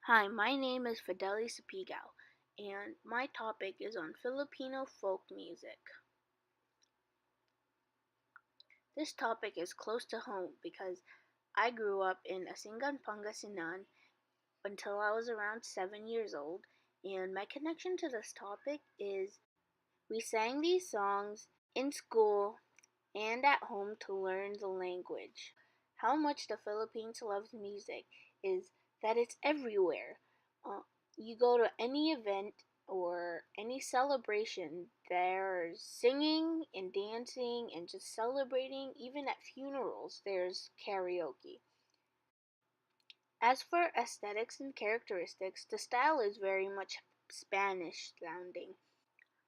Hi, my name is Fideli Sapigao, and my topic is on Filipino folk music. This topic is close to home because I grew up in Asingan, Pangasinan until I was around 7 years old, and my connection to this topic is we sang these songs in school and at home to learn the language. How much the Philippines loves music is that it's everywhere. Uh, you go to any event or any celebration, there's singing and dancing and just celebrating. Even at funerals, there's karaoke. As for aesthetics and characteristics, the style is very much Spanish sounding.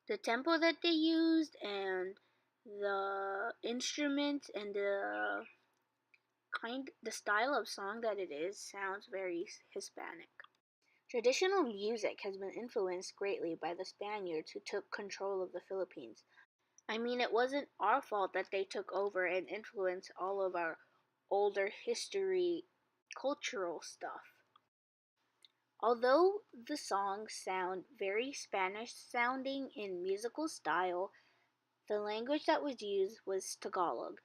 The tempo that they used and the instruments and the style of song that it is sounds very Hispanic. Traditional music has been influenced greatly by the Spaniards who took control of the Philippines. I mean, it wasn't our fault that they took over and influenced all of our older history, cultural stuff. Although the songs sound very Spanish sounding in musical style, the language that was used was Tagalog.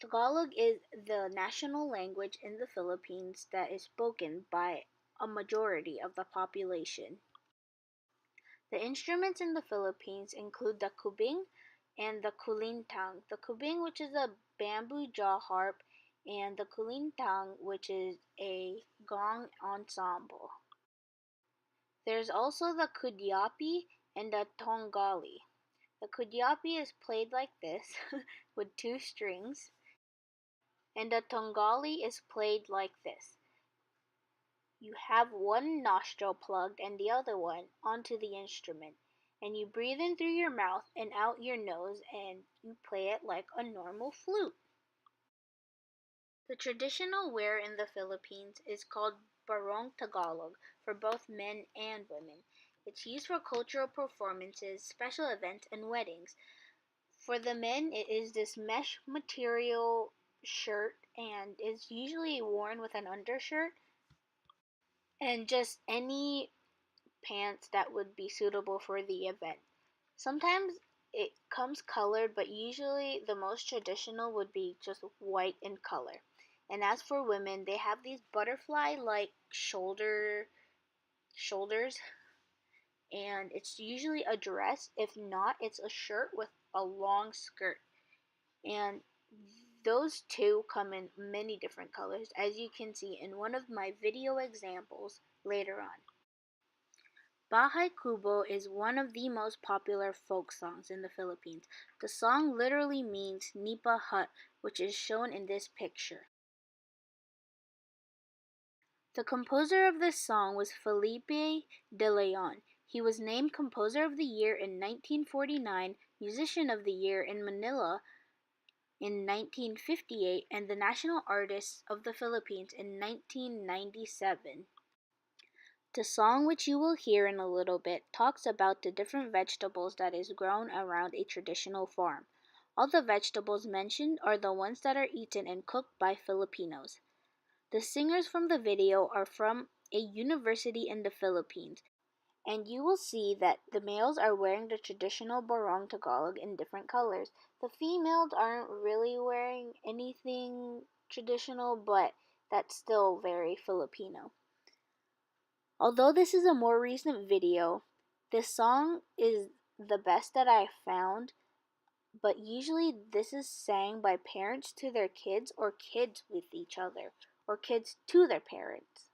Tagalog is the national language in the Philippines that is spoken by a majority of the population. The instruments in the Philippines include the kubing and the kulintang. The kubing, which is a bamboo jaw harp, and the kulintang, which is a gong ensemble. There's also the kudyapi and the tongali. The kudyapi is played like this with two strings, and the tongali is played like this. You have one nostril plugged and the other one onto the instrument, and you breathe in through your mouth and out your nose, and you play it like a normal flute. The traditional wear in the Philippines is called barong Tagalog for both men and women. It's used for cultural performances, special events, and weddings. For the men, it is this mesh material shirt and is usually worn with an undershirt and just any pants that would be suitable for the event. Sometimes it comes colored, but usually the most traditional would be just white in color. And as for women, they have these butterfly like shoulders, and it's usually a dress. If not, it's a shirt with a long skirt. And those two come in many different colors, as you can see in one of my video examples later on. Bahay Kubo is one of the most popular folk songs in the Philippines. The song literally means nipa hut, which is shown in this picture. The composer of this song was Felipe de Leon. He was named Composer of the Year in 1949, Musician of the Year in Manila in 1958, and the National Artist of the Philippines in 1997. The song, which you will hear in a little bit, talks about the different vegetables that is grown around a traditional farm. All the vegetables mentioned are the ones that are eaten and cooked by Filipinos. The singers from the video are from a university in the Philippines, and you will see that the males are wearing the traditional barong Tagalog in different colors. The females aren't really wearing anything traditional, but that's still very Filipino. Although this is a more recent video, this song is the best that I found, but usually this is sang by parents to their kids or kids with each other or kids to their parents.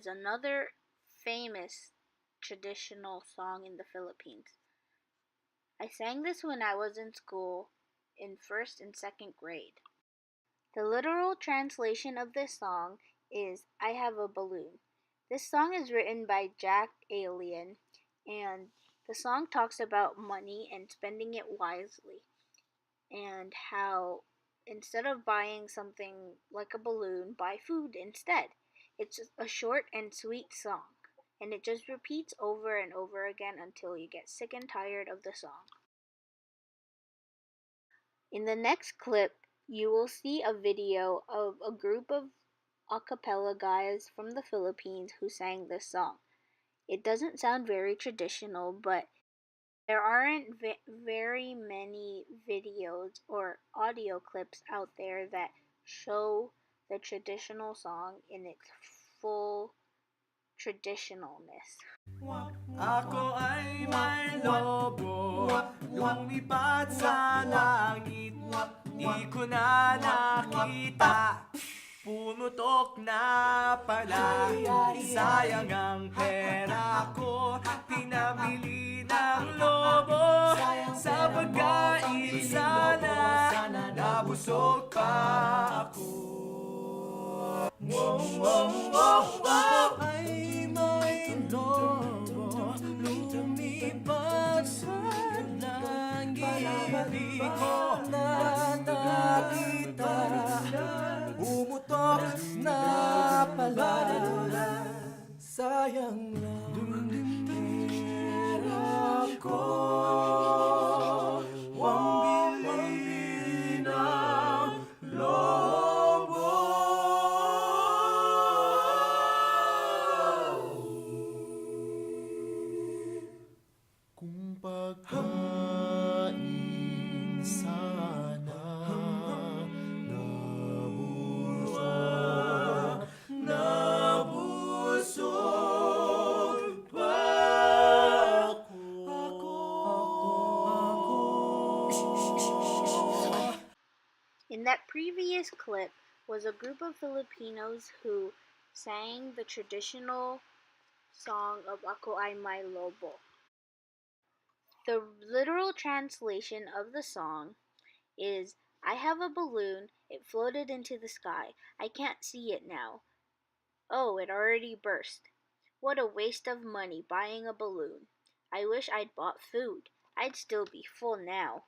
is another famous traditional song in the Philippines. I sang this when I was in school in first and second grade. The literal translation of this song is I Have a Balloon. This song is written by Jack Alien, and the song talks about money and spending it wisely, and how instead of buying something like a balloon, buy food instead. It's a short and sweet song, and it just repeats over and over again until you get sick and tired of the song. In the next clip, you will see a video of a group of a cappella guys from the Philippines who sang this song. It doesn't sound very traditional, but there aren't very many videos or audio clips out there that show the traditional song in its full traditionalness. Ako ay may lobo, lumipad sa langit, di ko na nakita. Pumutok na pala, sayang ang pera ko, pinamili ng lobo, sa pagkain sana, nabusog pa ako. Wow, wow, wow, wow. Ay may lobo, lumipad sa langit, di ko na nakita. Pumutok na pala, sayang lang pera ko. Pambili ng lobo. Kung pagkain sana nabusog pa ako. In that previous clip was a group of Filipinos who sang the traditional song of Ako Ay May Lobo. The literal translation of the song is I have a balloon, it floated into the sky. I can't see it now. Oh, it already burst. What a waste of money buying a balloon. I wish I'd bought food. I'd still be full now.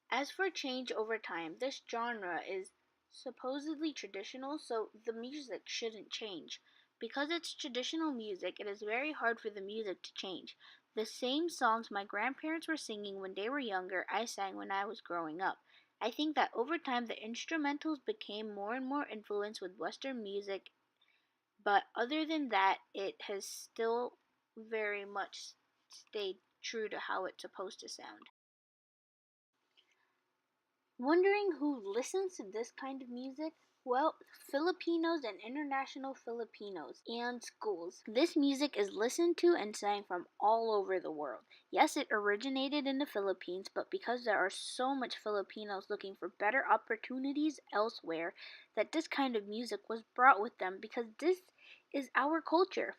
As for change over time, this genre is supposedly traditional, so the music shouldn't change. Because it's traditional music, it is very hard for the music to change. The same songs my grandparents were singing when they were younger, I sang when I was growing up. I think that over time the instrumentals became more and more influenced with Western music, but other than that, it has still very much stayed true to how it's supposed to sound. Wondering who listens to this kind of music? Well, Filipinos and international Filipinos and schools. This music is listened to and sang from all over the world. Yes, it originated in the Philippines, but because there are so much Filipinos looking for better opportunities elsewhere, that this kind of music was brought with them because this is our culture.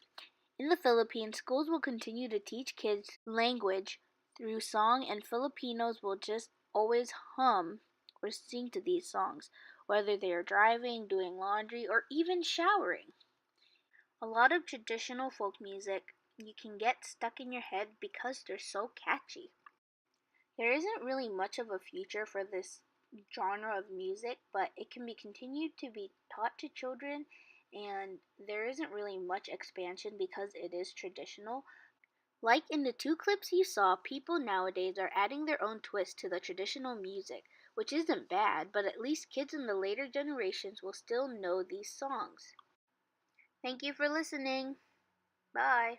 In the Philippines, schools will continue to teach kids language through song, and Filipinos will just always hum or sing to these songs, whether they are driving, doing laundry, or even showering. A lot of traditional folk music you can get stuck in your head because they're so catchy. There isn't really much of a future for this genre of music, but it can be continued to be taught to children, and there isn't really much expansion because it is traditional. Like in the two clips you saw, people nowadays are adding their own twist to the traditional music, which isn't bad, but at least kids in the later generations will still know these songs. Thank you for listening. Bye.